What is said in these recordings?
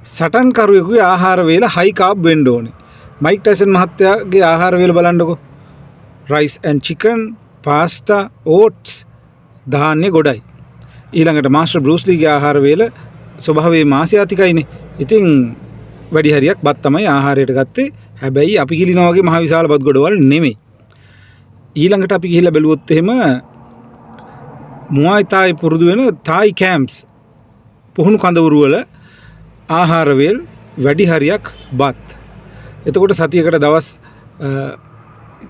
සටන්කරුවෙකුගේ ආහාර වේල හයි කාබ් වෙන්න ඕනේ. මයික් ටයිසන් මහත්තයාගේ ආහාර වේල බලන්නකෝ. Rice and chicken, pasta, oats, ධාන්‍ය ගොඩයි. ඊළඟට මාස්ටර් බෲස් ලීගේ ආහාර වේල ස්වභාවයෙන්ම ආසියාතිකයිනේ. ඉතින් වැඩි හරියක් බත් තමයි ආහාරයට ගත්තේ. හැබැයි අපි ගිලිනවා වගේ මහ විශාල බත් ගොඩවල් නෙමෙයි. ඊළඟට අපි ගිහිල්ලා බැලුවොත් එහෙම මුවායි තායි පුරුදු වෙන තායි කැම්ප්ස් පුහුණු කඳවුරු වල ආහාර වේල් වැඩි හරියක් බත්. එතකොට සතියකට දවස්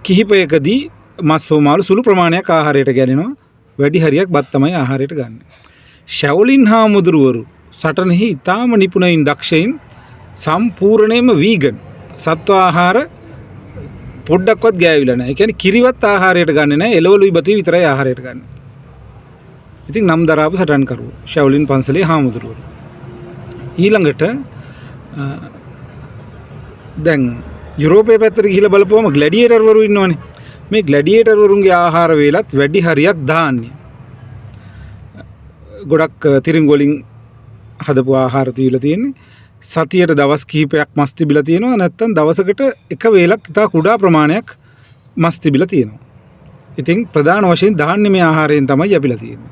කිහිපයකදී මස් හෝ මාළු සුළු ප්‍රමාණයක් ආහාරයට ගැලෙනවා. වැඩි හරියක් බත් තමයි ආහාරයට ගන්න. ශැවලින් හාමුදුරුවරු සටනෙහි ඉතාම නිපුණයින් දක්ෂයින් සම්පූර්ණයෙන්ම වීගන්. සත්ව ආහාර පොඩ්ඩක්වත් ගෑවිලා නැහැ. ඒ කියන්නේ කිරිවත් ආහාරයට ගන්නෙ නැහැ. එළවලුයි බතී විතරයි ආහාරයට ගන්න. ඉතින් නම් දරාපු සටන්කරුවෝ ශැවලින් පන්සලේ හාමුදුරුවරු. ඊළඟට දැන් යුරෝපයේ පැත්තට ගිහිල්ලා බලපුවම ග්ලැඩියේටර්වරු ඉන්නවනේ. මේ ග්ලැඩියේටර්වරුන්ගේ ආහාර වේලත් වැඩි හරියක් ධාන්‍ය. ගොඩක් තිරිඟු වලින් හදපු ආහාර තියලා තියෙන්නේ. සතියට දවස් කිහිපයක් මස් තිබිලා තියෙනවා. නැත්නම් දවසකට එක වේලක් ඉතා කුඩා ප්‍රමාණයක් මස් තිබිලා තියෙනවා. ඉතින් ප්‍රධාන වශයෙන් ධාන්‍යමය ආහාරයෙන් තමයි යැපිලා තියෙන්නේ.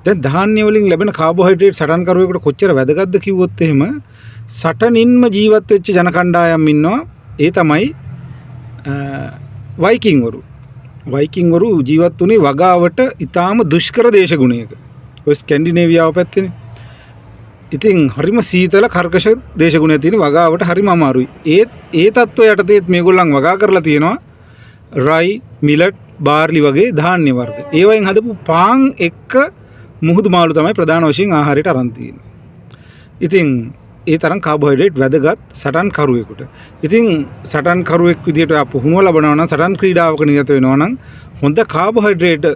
දැන් ධාන්‍ය වලින් ලැබෙන කාබෝහයිඩ්‍රේට් සටන්කරුවෙකුට කොච්චර වැදගත්ද කිව්වොත් එහෙම සටනින්ම ජීවත් වෙච්ච ජන කණ්ඩායම් ඉන්නවා. ඒ තමයි වයිකින්වරු. වයිකින්වරු ජීවත් වුණේ වගාවට ඊටාම දුෂ්කර දේශගුණයක. ඔය ස්කැන්ඩිනේවියාව පැත්තේනේ. ඉතින් හරිම සීතල කර්කශ දේශගුණයක් තියෙන වගාවට හරිම අමාරුයි. ඒ තත්ත්වය යටතේත් මේගොල්ලන් වගා කරලා තියෙනවා රයි, මිලට්, බාර්ලි වගේ ධාන්‍ය වර්ග. ඒ වයින් හදපු පාන් එක්ක මුහුදු මාළු තමයි ප්‍රධාන වශයෙන් ආහාරයට අරන් තියෙන්නේ. ඉතින් ඒ තරම් කාබෝහයිඩ්‍රේට් වැදගත් සටන්කරුවෙකුට. ඉතින් සටන්කරුවෙක් විදියට පුහුණුව ලබනවා නම් සටන් ක්‍රීඩාවක නිරත වෙනවා නම් හොඳ කාබෝහයිඩ්‍රේට්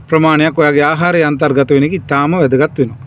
ප්‍රමාණයක් ඔයාගේ ආහාරයේ අන්තර්ගත වෙන එක ඉතාම වැදගත් වෙනවා.